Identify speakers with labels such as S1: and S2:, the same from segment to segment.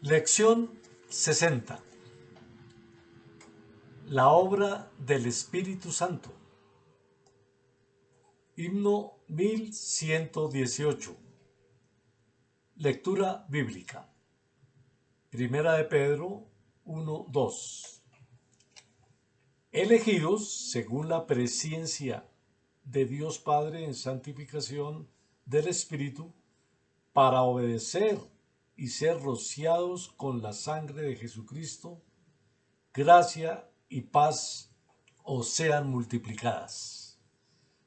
S1: Lección 60. La obra del Espíritu Santo. Himno 1118. Lectura bíblica. Primera de Pedro 1:2. Elegidos según la presciencia de Dios Padre en santificación del Espíritu, para obedecer y ser rociados con la sangre de Jesucristo, gracia y paz os sean multiplicadas.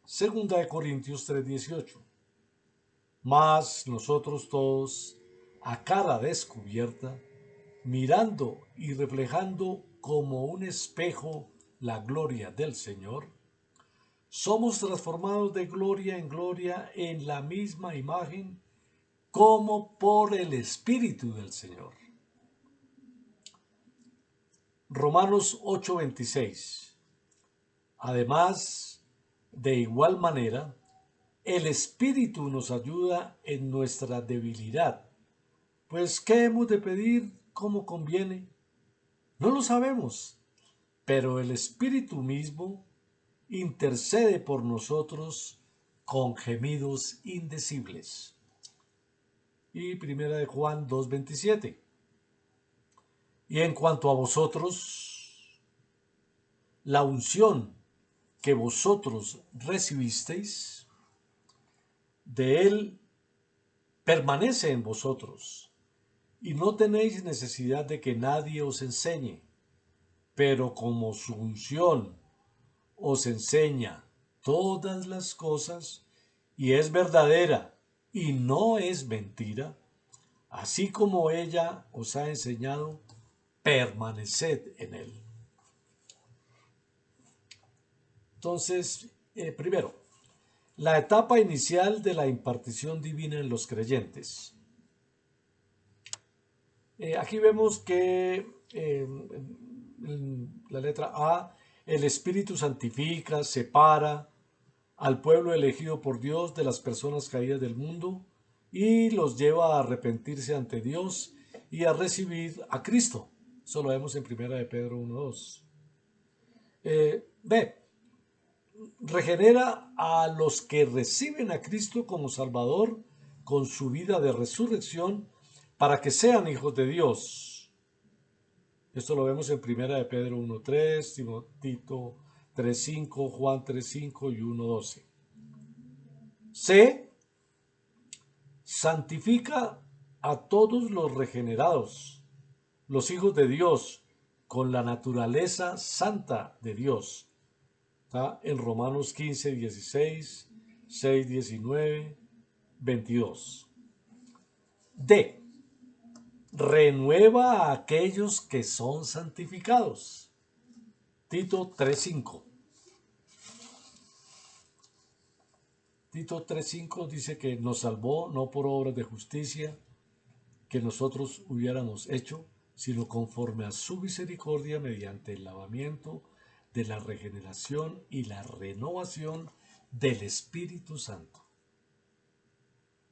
S1: Segunda de Corintios 3:18. Mas nosotros todos, a cara descubierta, mirando y reflejando como un espejo la gloria del Señor, somos transformados de gloria en gloria en la misma imagen, como por el Espíritu del Señor. Romanos 8:26. Además, de igual manera, el Espíritu nos ayuda en nuestra debilidad. Pues, ¿qué hemos de pedir como conviene? No lo sabemos, pero el Espíritu mismo intercede por nosotros con gemidos indecibles. Y primera de Juan 2:27. Y en cuanto a vosotros, la unción que vosotros recibisteis, de Él permanece en vosotros, y no tenéis necesidad de que nadie os enseñe, pero como su unción os enseña todas las cosas, y es verdadera y no es mentira, así como ella os ha enseñado, permaneced en él. Entonces, primero, la etapa inicial de la impartición divina en los creyentes. Aquí vemos que en la letra A, el Espíritu santifica, separa al pueblo elegido por Dios de las personas caídas del mundo y los lleva a arrepentirse ante Dios y a recibir a Cristo. Eso lo vemos en 1 de Pedro 1:2. B. Regenera a los que reciben a Cristo como Salvador con su vida de resurrección para que sean hijos de Dios. Esto lo vemos en 1 de Pedro 1:3, Tito 3:5, Juan 3:5 y 1:12. C. Santifica a todos los regenerados, los hijos de Dios, con la naturaleza santa de Dios. Está en Romanos 15:16, 6:19, 22. D. Renueva a aquellos que son santificados. Tito 3:5. Tito 3:5 dice que nos salvó no por obras de justicia que nosotros hubiéramos hecho, sino conforme a su misericordia mediante el lavamiento de la regeneración y la renovación del Espíritu Santo.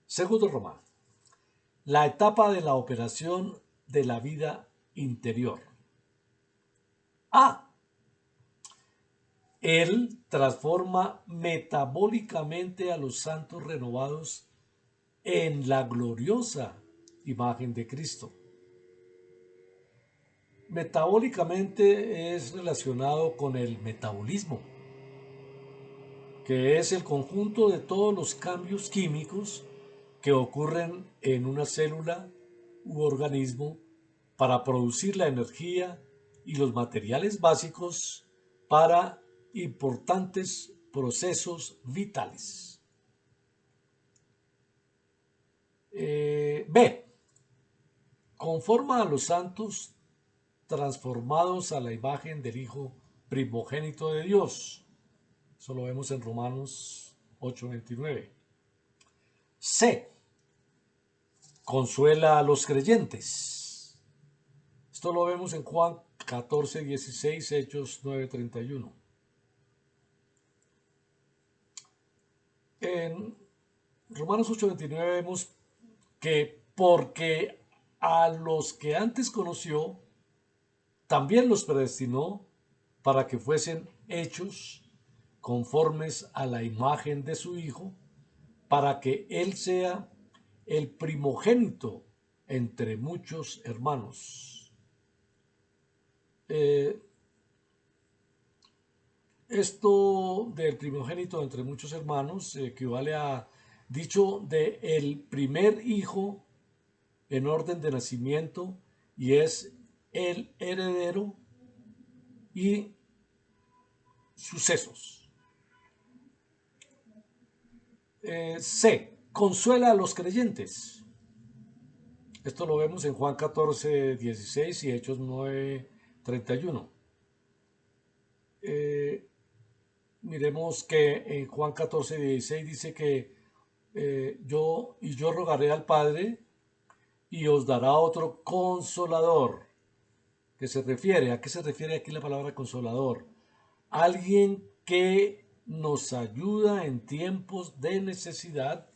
S1: Segundo Romano. La etapa de la operación de la vida interior. A. Él transforma metabólicamente a los santos renovados en la gloriosa imagen de Cristo. Metabólicamente es relacionado con el metabolismo, que es el conjunto de todos los cambios químicos que ocurren en una célula u organismo para producir la energía y los materiales básicos para importantes procesos vitales. B. Conforma a los santos transformados a la imagen del Hijo primogénito de Dios. Eso lo vemos en Romanos 8:29. C. Consuela a los creyentes. Esto lo vemos en Juan 14:16, Hechos 9:31. En Romanos 8:29 vemos que porque a los que antes conoció, también los predestinó para que fuesen hechos conformes a la imagen de su Hijo, para que Él sea el primogénito entre muchos hermanos. Esto del primogénito entre muchos hermanos equivale a dicho de el primer hijo en orden de nacimiento y es el heredero y sucesos. C. Consuela a los creyentes. Esto lo vemos en Juan 14, 16 y Hechos 9, 31. Miremos que en Juan 14, 16 dice que yo rogaré al Padre y os dará otro consolador. ¿A qué se refiere aquí la palabra consolador? Alguien que nos ayuda en tiempos de necesidad,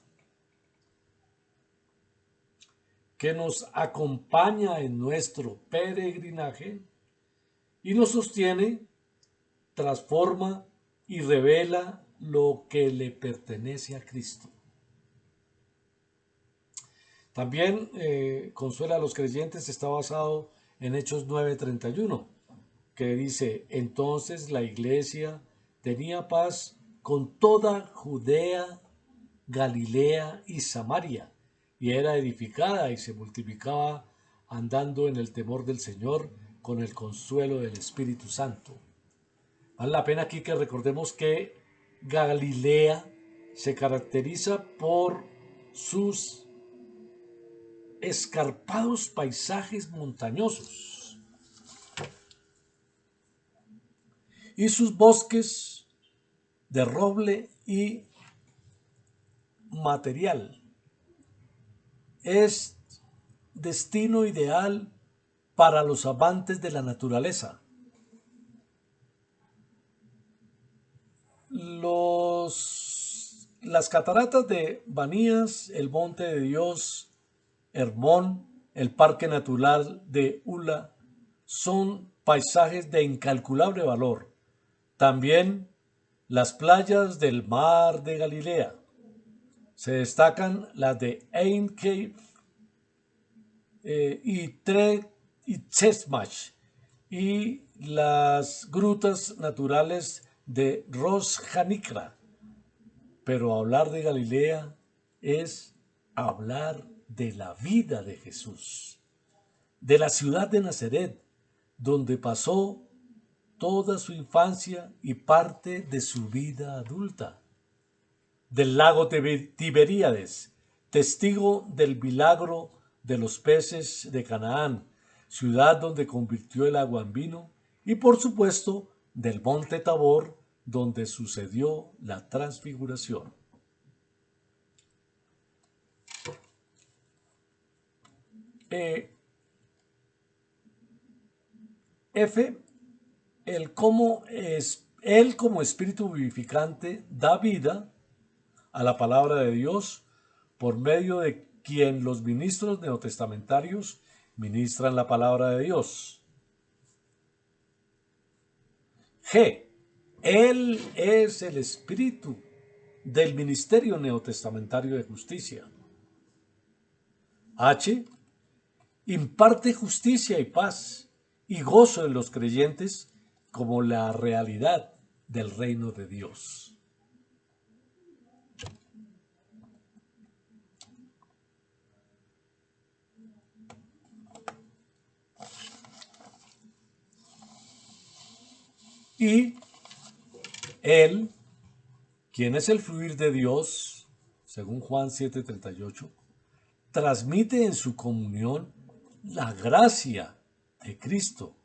S1: que nos acompaña en nuestro peregrinaje y nos sostiene, transforma y revela lo que le pertenece a Cristo. También consuela a los creyentes está basado en Hechos 9:31, que dice, entonces la iglesia tenía paz con toda Judea, Galilea y Samaria, y era edificada y se multiplicaba andando en el temor del Señor con el consuelo del Espíritu Santo. Vale la pena aquí que recordemos que Galilea se caracteriza por sus escarpados paisajes montañosos y sus bosques de roble y material. Es destino ideal para los amantes de la naturaleza. Las cataratas de Banías, el Monte de Dios, Hermón, el Parque Natural de Ula, son paisajes de incalculable valor. También las playas del Mar de Galilea. Se destacan las de Ein Cave y Chesmach y las grutas naturales de Ros Hanikra. Pero hablar de Galilea es hablar de la vida de Jesús, de la ciudad de Nazaret, donde pasó toda su infancia y parte de su vida adulta, del lago Tiberíades, testigo del milagro de los peces de Canaán, ciudad donde convirtió el agua en vino, y por supuesto del monte Tabor, donde sucedió la transfiguración. F. Él como espíritu vivificante da vida a la palabra de Dios por medio de quien los ministros neotestamentarios ministran la palabra de Dios. G. Él es el espíritu del ministerio neotestamentario de justicia. H. Imparte justicia y paz y gozo en los creyentes como la realidad del reino de Dios. Y Él, quien es el fluir de Dios, según Juan 7:38, transmite en su comunión la gracia de Cristo,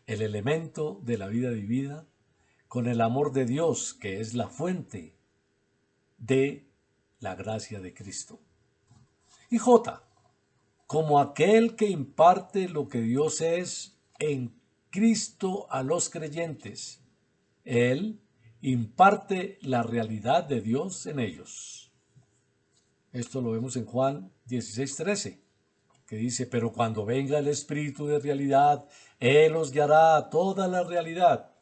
S1: el elemento de la vida divina, con el amor de Dios, que es la fuente de la gracia de Cristo. Y J, como aquel que imparte lo que Dios es en Cristo a los creyentes. Él imparte la realidad de Dios en ellos. Esto lo vemos en Juan 16:13. que dice, pero cuando venga el Espíritu de realidad, Él os guiará a toda la realidad,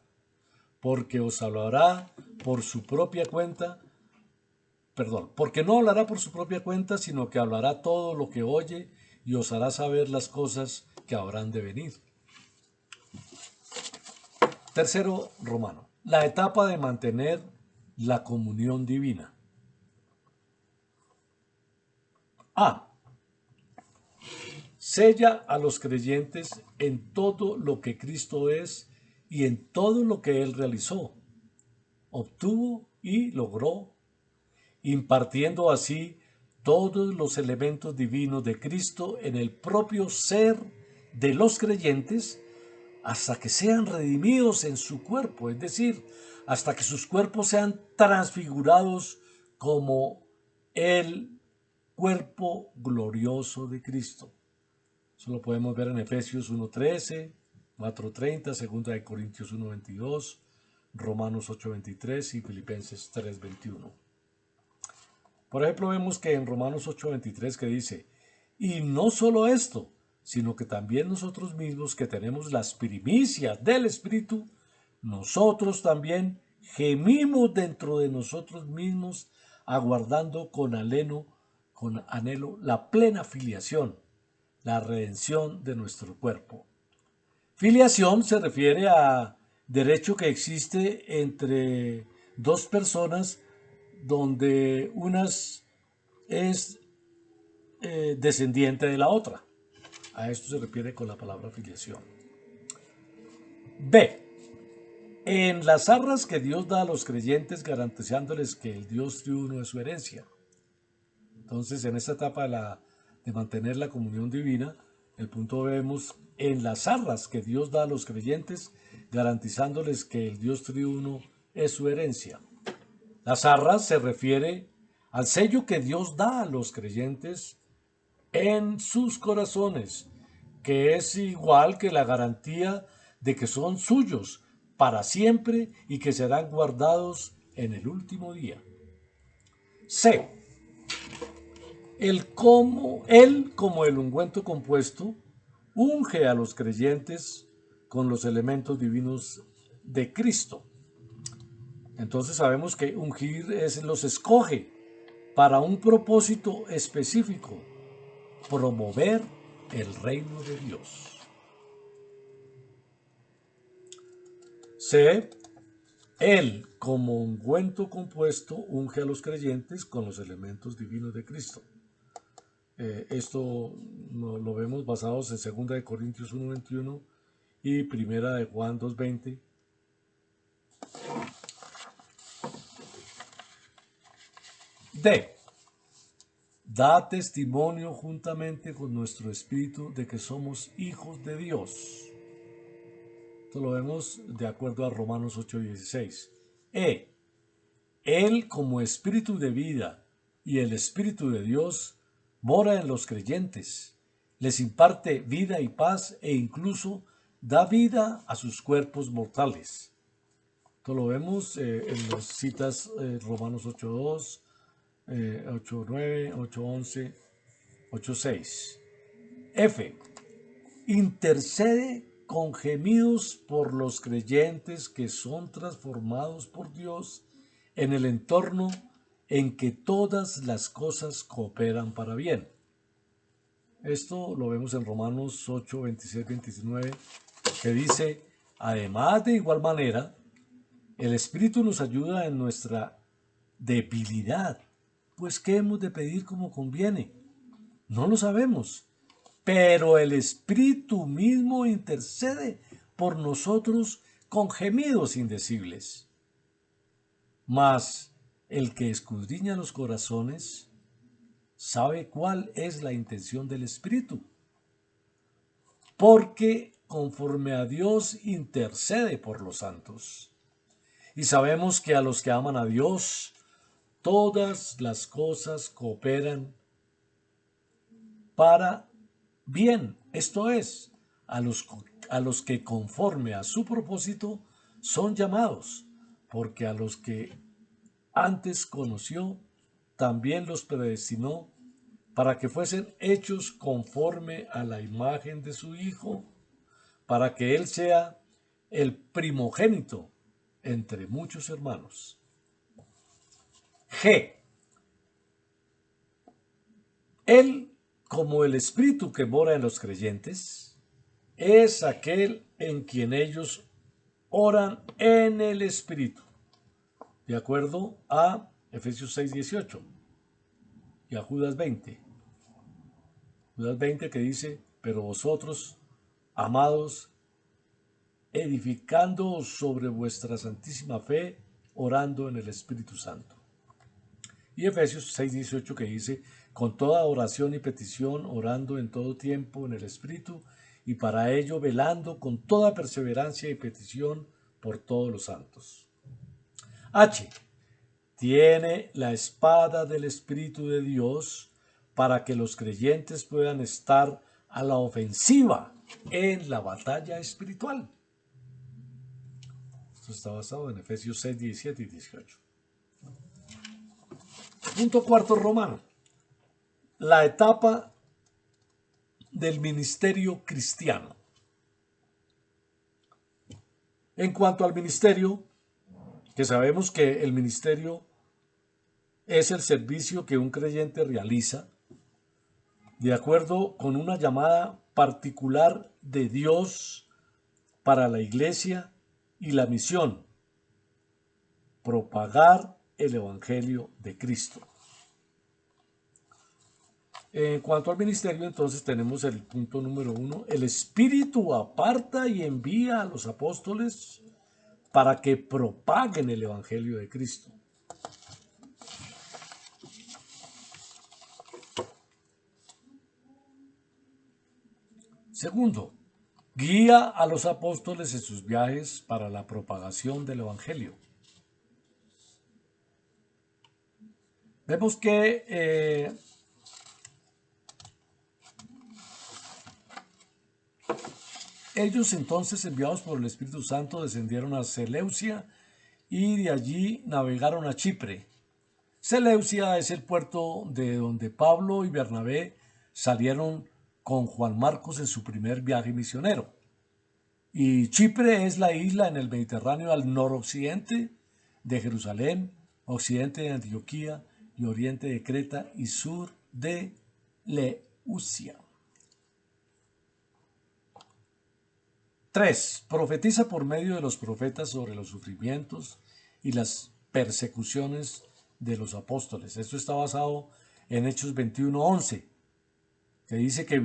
S1: porque os hablará por su propia cuenta, porque no hablará por su propia cuenta, sino que hablará todo lo que oye y os hará saber las cosas que habrán de venir. Tercero, Romano, la etapa de mantener la comunión divina. A. Sella a los creyentes en todo lo que Cristo es y en todo lo que Él realizó, obtuvo y logró, impartiendo así todos los elementos divinos de Cristo en el propio ser de los creyentes hasta que sean redimidos en su cuerpo, es decir, hasta que sus cuerpos sean transfigurados como el cuerpo glorioso de Cristo. Eso lo podemos ver en Efesios 1:13, 4:30, 2 Corintios 1:22, Romanos 8:23 y Filipenses 3:21. Por ejemplo, vemos que en Romanos 8:23 que dice, y no solo esto, sino que también nosotros mismos que tenemos las primicias del Espíritu, nosotros también gemimos dentro de nosotros mismos, aguardando con anhelo la plena filiación, la redención de nuestro cuerpo. Filiación se refiere a derecho que existe entre dos personas donde una es descendiente de la otra. A esto se refiere con la palabra filiación. B. En las arras que Dios da a los creyentes garantizándoles que el Dios triuno es su herencia. Entonces, en esta etapa de mantener la comunión divina, el punto vemos en las arras que Dios da a los creyentes garantizándoles que el Dios triuno es su herencia. Las arras se refiere al sello que Dios da a los creyentes en sus corazones, que es igual que la garantía de que son suyos para siempre y que serán guardados en el último día. C. Él como el ungüento compuesto, unge a los creyentes con los elementos divinos de Cristo. Entonces sabemos que ungir los escoge para un propósito específico, promover el reino de Dios. C. Él, como ungüento compuesto, unge a los creyentes con los elementos divinos de Cristo. Esto lo vemos basados en 2 Corintios 1:21 y 1 Juan 2:20. D. Da testimonio juntamente con nuestro espíritu de que somos hijos de Dios. Esto lo vemos de acuerdo a Romanos 8:16. E. Él como espíritu de vida y el espíritu de Dios mora en los creyentes, les imparte vida y paz e incluso da vida a sus cuerpos mortales. Esto lo vemos en las citas Romanos 8:2, 8:9, 8:11, 8:6. F. Intercede con gemidos por los creyentes que son transformados por Dios en el entorno en que todas las cosas cooperan para bien. Esto lo vemos en Romanos 8, 26, 29, que dice, además de igual manera, el Espíritu nos ayuda en nuestra debilidad, pues ¿qué hemos de pedir como conviene? No lo sabemos, pero el Espíritu mismo intercede por nosotros con gemidos indecibles. Mas el que escudriña los corazones sabe cuál es la intención del Espíritu, porque conforme a Dios intercede por los santos. Y sabemos que a los que aman a Dios, todas las cosas cooperan para bien, esto es, a los que conforme a su propósito son llamados, porque a los que antes conoció, también los predestinó para que fuesen hechos conforme a la imagen de su Hijo, para que Él sea el primogénito entre muchos hermanos. G. Él, como el Espíritu que mora en los creyentes, es aquel en quien ellos oran en el Espíritu, de acuerdo a Efesios 6:18 y a Judas 20. Judas 20 que dice, pero vosotros, amados, edificándoos sobre vuestra santísima fe, orando en el Espíritu Santo. Y Efesios 6:18 que dice, con toda oración y petición, orando en todo tiempo en el Espíritu, y para ello velando con toda perseverancia y petición por todos los santos. H. Tiene la espada del Espíritu de Dios para que los creyentes puedan estar a la ofensiva en la batalla espiritual. Esto está basado en Efesios 6, 17 y 18. Punto cuarto romano. La etapa del ministerio cristiano. En cuanto al ministerio, que sabemos que el ministerio es el servicio que un creyente realiza de acuerdo con una llamada particular de Dios para la iglesia y la misión, propagar el Evangelio de Cristo. En cuanto al ministerio, entonces tenemos el punto número 1. El Espíritu aparta y envía a los apóstoles para que propaguen el Evangelio de Cristo. Segundo, guía a los apóstoles en sus viajes para la propagación del Evangelio. Vemos que ellos entonces, enviados por el Espíritu Santo, descendieron a Seleucia y de allí navegaron a Chipre. Seleucia es el puerto de donde Pablo y Bernabé salieron con Juan Marcos en su primer viaje misionero. Y Chipre es la isla en el Mediterráneo al noroccidente de Jerusalén, occidente de Antioquía y oriente de Creta y sur de Leucia. 3. Profetiza por medio de los profetas sobre los sufrimientos y las persecuciones de los apóstoles. Esto está basado en Hechos 21:11, que dice que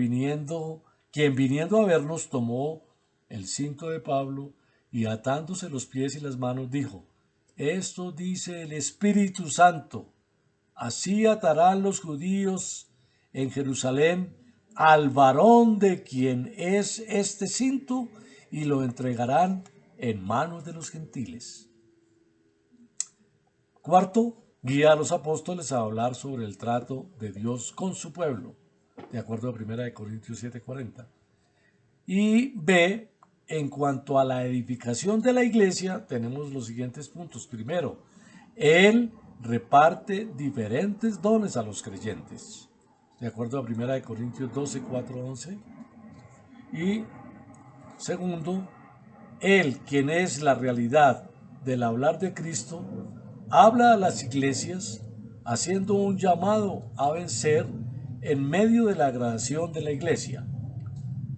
S1: quien viniendo a vernos tomó el cinto de Pablo y atándose los pies y las manos dijo, esto dice el Espíritu Santo, así atarán los judíos en Jerusalén al varón de quien es este cinto y lo entregarán en manos de los gentiles. Cuarto, guía a los apóstoles a hablar sobre el trato de Dios con su pueblo, de acuerdo a 1 Corintios 7:40. Y B, en cuanto a la edificación de la iglesia, tenemos los siguientes puntos. Primero, Él reparte diferentes dones a los creyentes, de acuerdo a 1 Corintios 12:4-11. Y segundo, Él, quien es la realidad del hablar de Cristo, habla a las iglesias haciendo un llamado a vencer en medio de la gradación de la iglesia.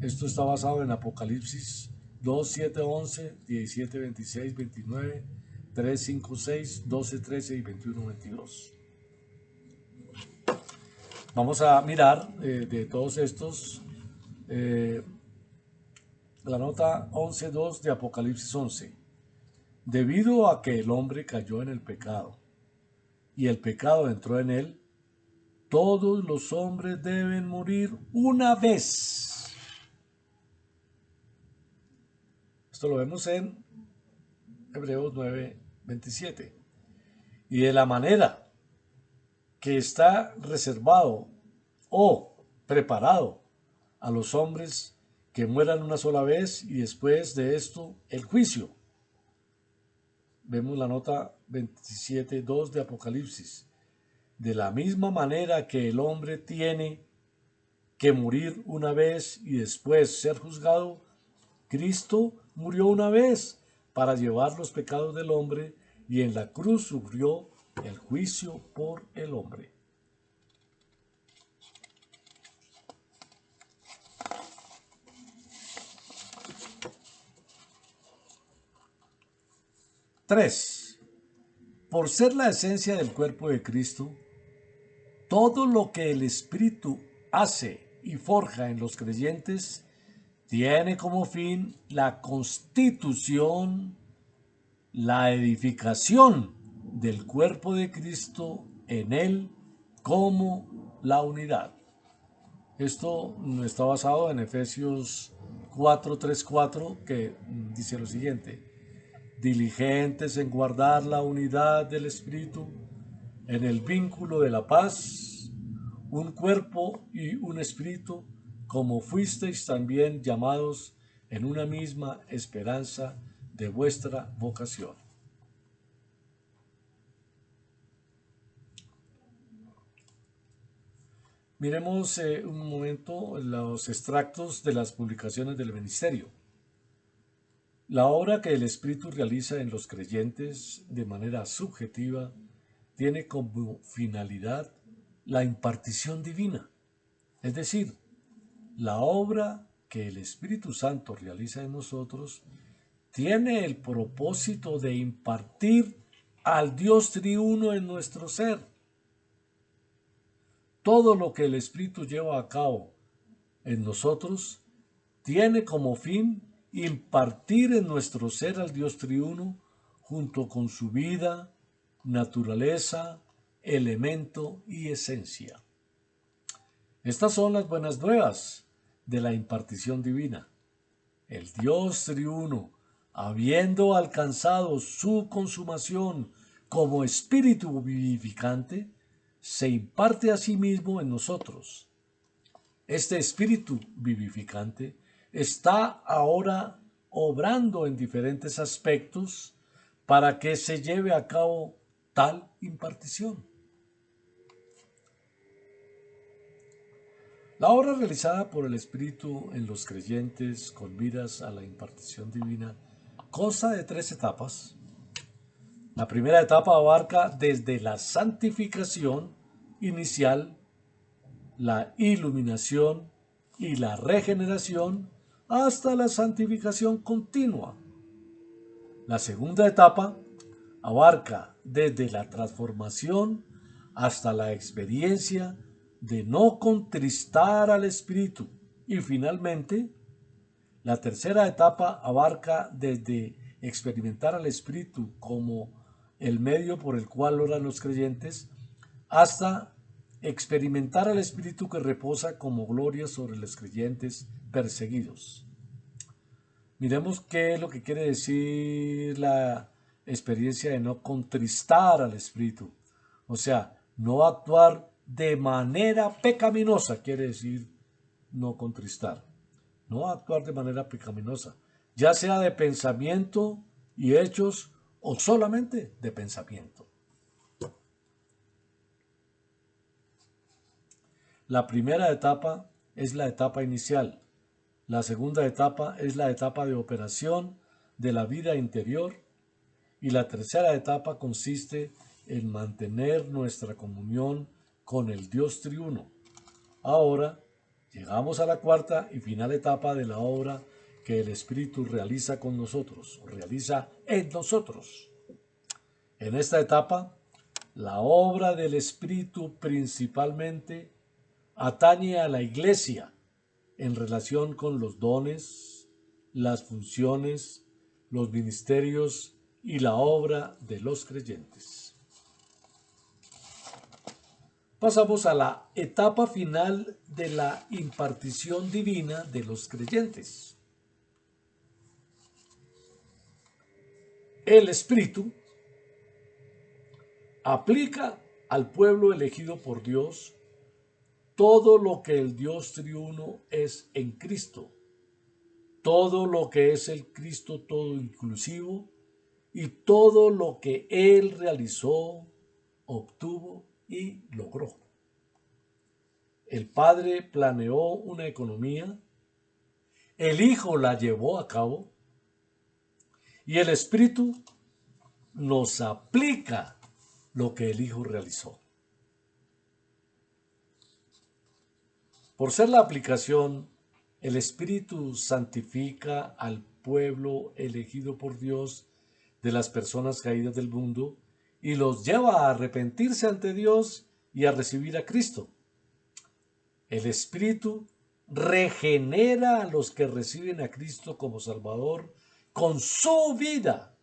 S1: Esto está basado en Apocalipsis 2, 7, 11, 17, 26, 29, 3, 5, 6, 12, 13 y 21, 22. Vamos a mirar de todos estos la nota 11.2 de Apocalipsis 11. Debido a que el hombre cayó en el pecado y el pecado entró en él, todos los hombres deben morir una vez. Esto lo vemos en Hebreos 9:27. Y de la manera que está reservado o preparado a los hombres que mueran una sola vez y después de esto el juicio. Vemos la nota 27.2 de Apocalipsis. De la misma manera que el hombre tiene que morir una vez y después ser juzgado, Cristo murió una vez para llevar los pecados del hombre y en la cruz sufrió el juicio por el hombre. Tres. Por ser la esencia del cuerpo de Cristo, todo lo que el Espíritu hace y forja en los creyentes tiene como fin la constitución, la edificación del cuerpo de Cristo en él como la unidad. Esto está basado en Efesios 4:3-4, que dice lo siguiente: diligentes en guardar la unidad del Espíritu en el vínculo de la paz, un cuerpo y un espíritu, como fuisteis también llamados en una misma esperanza de vuestra vocación. Miremos un momento los extractos de las publicaciones del ministerio. La obra que el Espíritu realiza en los creyentes de manera subjetiva tiene como finalidad la impartición divina, es decir, la obra que el Espíritu Santo realiza en nosotros tiene el propósito de impartir al Dios triuno en nuestro ser. Todo lo que el Espíritu lleva a cabo en nosotros tiene como fin impartir en nuestro ser al Dios triuno junto con su vida, naturaleza, elemento y esencia. Estas son las buenas nuevas de la impartición divina. El Dios triuno, habiendo alcanzado su consumación como espíritu vivificante, se imparte a sí mismo en nosotros. Este espíritu vivificante está ahora obrando en diferentes aspectos para que se lleve a cabo tal impartición. La obra realizada por el Espíritu en los creyentes con miras a la impartición divina consta de 3 etapas. La primera etapa abarca desde la santificación inicial, la iluminación y la regeneración hasta la santificación continua. La segunda etapa abarca desde la transformación hasta la experiencia de no contristar al Espíritu. Y finalmente, la tercera etapa abarca desde experimentar al Espíritu como el medio por el cual oran los creyentes, hasta experimentar al Espíritu que reposa como gloria sobre los creyentes perseguidos. Miremos qué es lo que quiere decir la experiencia de no contristar al Espíritu. O sea, no actuar de manera pecaminosa, quiere decir no contristar. No actuar de manera pecaminosa, ya sea de pensamiento y hechos o solamente de pensamiento. La primera etapa es la etapa inicial. La segunda etapa es la etapa de operación de la vida interior y la tercera etapa consiste en mantener nuestra comunión con el Dios triuno. Ahora llegamos a la cuarta y final etapa de la obra que el Espíritu realiza con nosotros, o realiza en nosotros. En esta etapa, la obra del Espíritu principalmente atañe a la Iglesia en relación con los dones, las funciones, los ministerios y la obra de los creyentes. Pasamos a la etapa final de la impartición divina de los creyentes. El Espíritu aplica al pueblo elegido por Dios todo lo que el Dios triuno es en Cristo, todo lo que es el Cristo todo inclusivo y todo lo que Él realizó, obtuvo y logró. El Padre planeó una economía, el Hijo la llevó a cabo y el Espíritu nos aplica lo que el Hijo realizó. Por ser la aplicación, el Espíritu santifica al pueblo elegido por Dios de las personas caídas del mundo y los lleva a arrepentirse ante Dios y a recibir a Cristo. El Espíritu regenera a los que reciben a Cristo como Salvador con su vida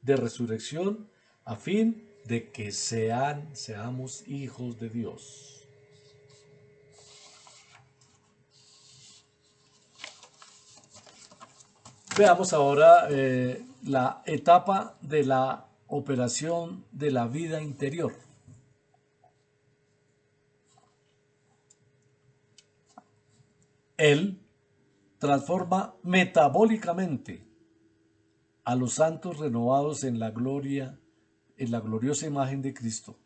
S1: de resurrección a fin de que seamos hijos de Dios. Veamos ahora la etapa de la operación de la vida interior. Él transforma metabólicamente a los santos renovados en la gloria, en la gloriosa imagen de Cristo,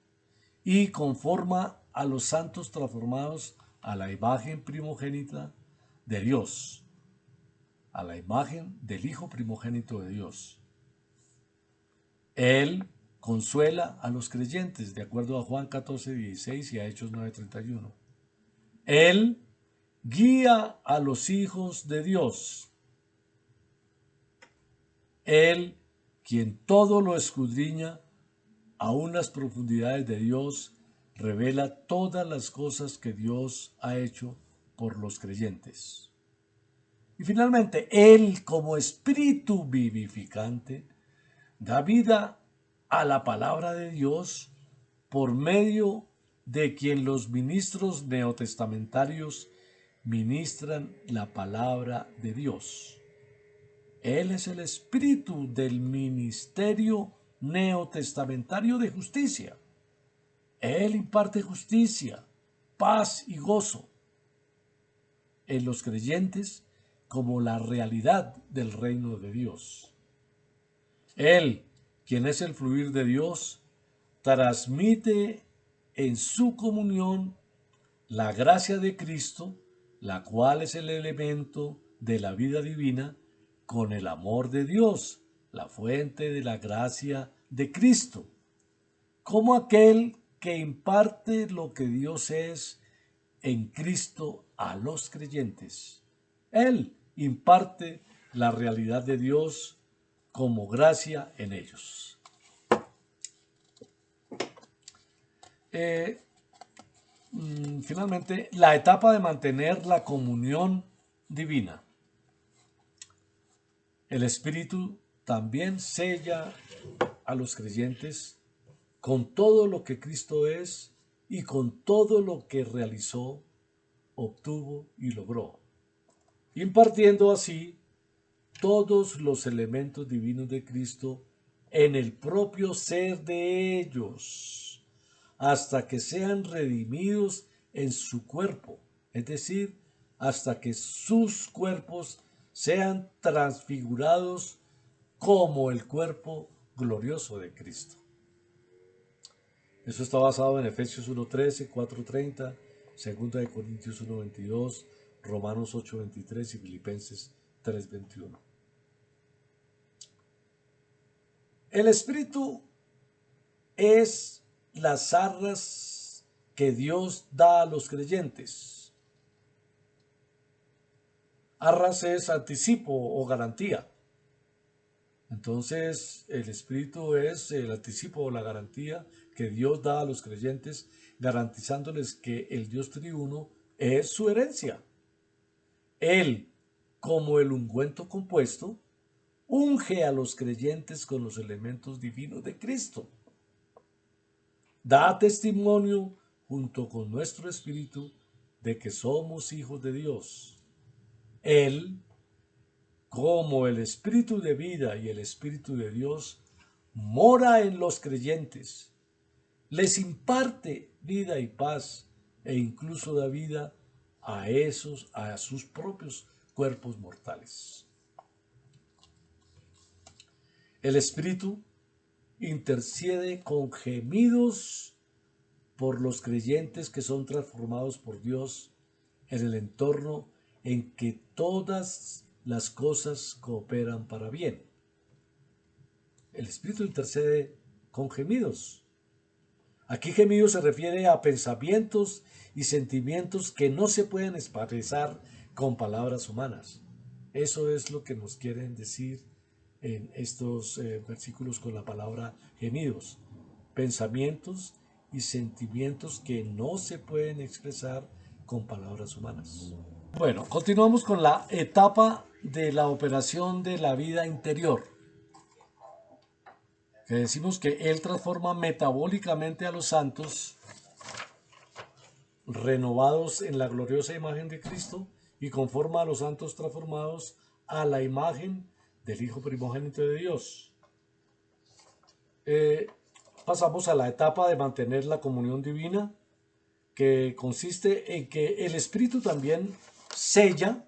S1: y conforma a los santos transformados a la imagen primogénita de Dios, a la imagen del Hijo primogénito de Dios. Él consuela a los creyentes, de acuerdo a Juan 14:16 y a Hechos 9:31. Él guía a los hijos de Dios. Él, quien todo lo escudriña, aún las profundidades de Dios, revela todas las cosas que Dios ha hecho por los creyentes. Y finalmente, Él, como espíritu vivificante, da vida a la palabra de Dios por medio de quien los ministros neotestamentarios ministran la palabra de Dios. Él es el espíritu del ministerio neotestamentario de justicia. Él imparte justicia, paz y gozo en los creyentes como la realidad del reino de Dios. Él, quien es el fluir de Dios, transmite en su comunión la gracia de Cristo, la cual es el elemento de la vida divina, con el amor de Dios, la fuente de la gracia de Cristo, como aquel que imparte lo que Dios es en Cristo a los creyentes. Él imparte la realidad de Dios como gracia en ellos. Finalmente, la etapa de mantener la comunión divina. El Espíritu también sella a los creyentes con todo lo que Cristo es y con todo lo que realizó, obtuvo y logró, impartiendo así todos los elementos divinos de Cristo en el propio ser de ellos, hasta que sean redimidos en su cuerpo, es decir, hasta que sus cuerpos sean transfigurados como el cuerpo glorioso de Cristo. Eso está basado en Efesios 1:13, 4:30, 2 Corintios 1:22, Romanos 8:23 y Filipenses 3:21. El Espíritu es las arras que Dios da a los creyentes. Arras es anticipo o garantía. Entonces, el Espíritu es el anticipo o la garantía que Dios da a los creyentes, garantizándoles que el Dios triuno es su herencia. Él, como el ungüento compuesto, unge a los creyentes con los elementos divinos de Cristo. Da testimonio junto con nuestro espíritu de que somos hijos de Dios. Él, como el espíritu de vida y el espíritu de Dios, mora en los creyentes, les imparte vida y paz e incluso da vida a sus propios cuerpos mortales. El espíritu intercede con gemidos por los creyentes que son transformados por Dios en el entorno en que todas las cosas cooperan para bien. El Espíritu intercede con gemidos. Aquí gemidos se refiere a pensamientos y sentimientos que no se pueden expresar con palabras humanas. Eso es lo que nos quieren decir en estos versículos con la palabra gemidos. Pensamientos y sentimientos que no se pueden expresar con palabras humanas. Bueno, continuamos con la etapa de la operación de la vida interior, que decimos que Él transforma metabólicamente a los santos renovados en la gloriosa imagen de Cristo y conforma a los santos transformados a la imagen del Hijo primogénito de Dios. Pasamos a la etapa de mantener la comunión divina, que consiste en que el Espíritu también sella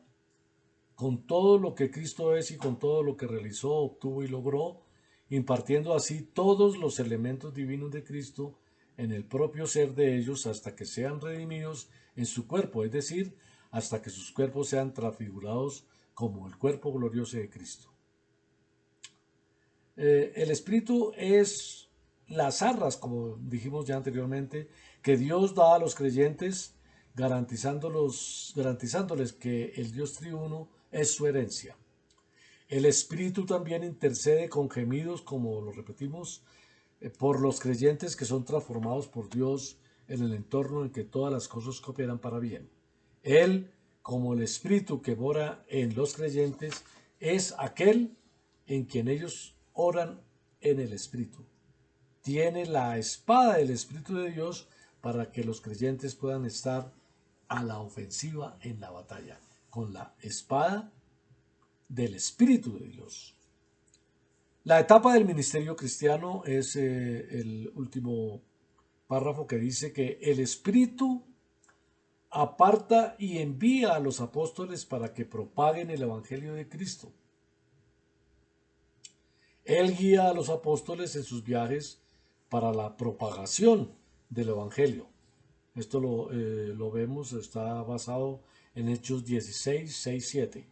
S1: con todo lo que Cristo es y con todo lo que realizó, obtuvo y logró, impartiendo así todos los elementos divinos de Cristo en el propio ser de ellos hasta que sean redimidos en su cuerpo, es decir, hasta que sus cuerpos sean transfigurados como el cuerpo glorioso de Cristo. El Espíritu es las arras, como dijimos ya anteriormente, que Dios da a los creyentes, garantizándoles que el Dios triuno es su herencia. El Espíritu también intercede con gemidos, como lo repetimos, por los creyentes que son transformados por Dios en el entorno en que todas las cosas cooperan para bien. Él, como el Espíritu que mora en los creyentes, es aquel en quien ellos oran en el Espíritu. Tiene la espada del Espíritu de Dios para que los creyentes puedan estar a la ofensiva en la batalla, con la espada del Espíritu de Dios. La etapa del ministerio cristiano es el último párrafo que dice que el Espíritu aparta y envía a los apóstoles para que propaguen el Evangelio de Cristo. Él guía a los apóstoles en sus viajes para la propagación del Evangelio. Esto lo vemos, está basado en Hechos 16, 6, 7.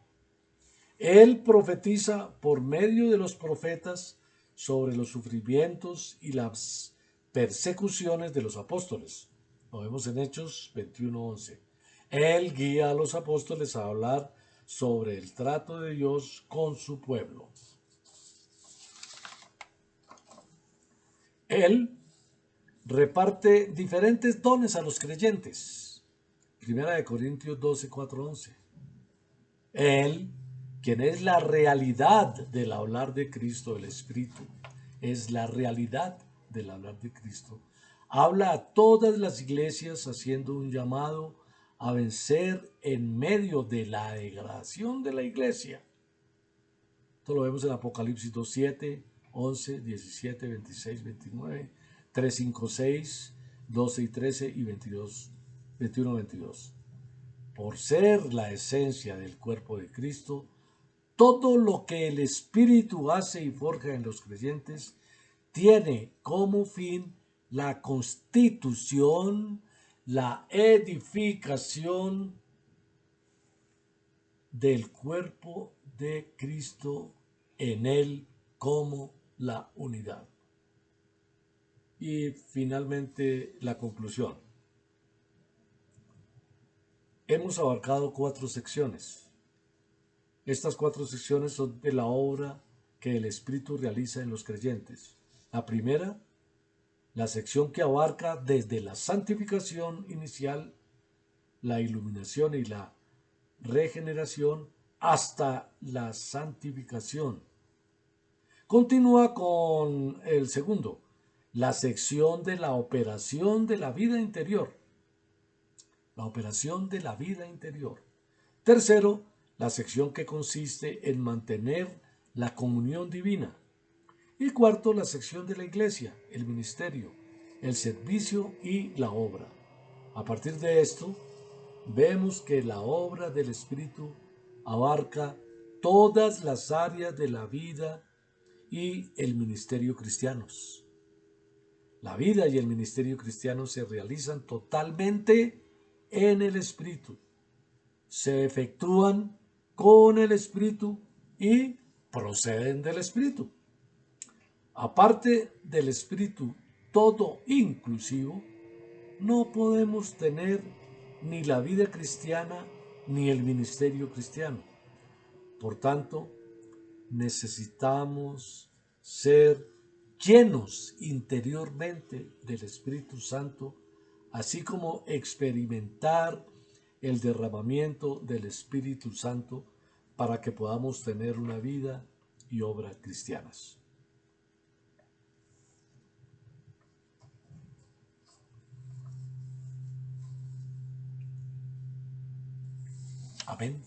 S1: Él profetiza por medio de los profetas sobre los sufrimientos y las persecuciones de los apóstoles. Lo vemos en Hechos 21:11. Él guía a los apóstoles a hablar sobre el trato de Dios con su pueblo. Él reparte diferentes dones a los creyentes. Primera de Corintios 12, 4, 11. Él, quien es la realidad del hablar de Cristo, el Espíritu, es la realidad del hablar de Cristo. Habla a todas las iglesias haciendo un llamado a vencer en medio de la degradación de la iglesia. Esto lo vemos en Apocalipsis 2:7, 11, 17, 26, 29, 3, 5, 6, 12 y 13 y 22, 21, 22. Por ser la esencia del cuerpo de Cristo, todo lo que el Espíritu hace y forja en los creyentes tiene como fin la constitución, la edificación del cuerpo de Cristo en él como la unidad. Y finalmente la conclusión. Hemos abarcado 4 secciones. Estas 4 secciones son de la obra que el Espíritu realiza en los creyentes. La primera, la sección que abarca desde la santificación inicial, la iluminación y la regeneración hasta la santificación. Continúa con el segundo, la sección de la operación de la vida interior. La operación de la vida interior. Tercero, la sección que consiste en mantener la comunión divina. Y cuarto, la sección de la iglesia, el ministerio, el servicio y la obra. A partir de esto, vemos que la obra del Espíritu abarca todas las áreas de la vida y el ministerio cristianos. La vida y el ministerio cristiano se realizan totalmente en el Espíritu, se efectúan con el Espíritu y proceden del Espíritu. Aparte del Espíritu todo inclusivo, no podemos tener ni la vida cristiana ni el ministerio cristiano. Por tanto, necesitamos ser llenos interiormente del Espíritu Santo, así como experimentar el derramamiento del Espíritu Santo para que podamos tener una vida y obra cristianas. Amén.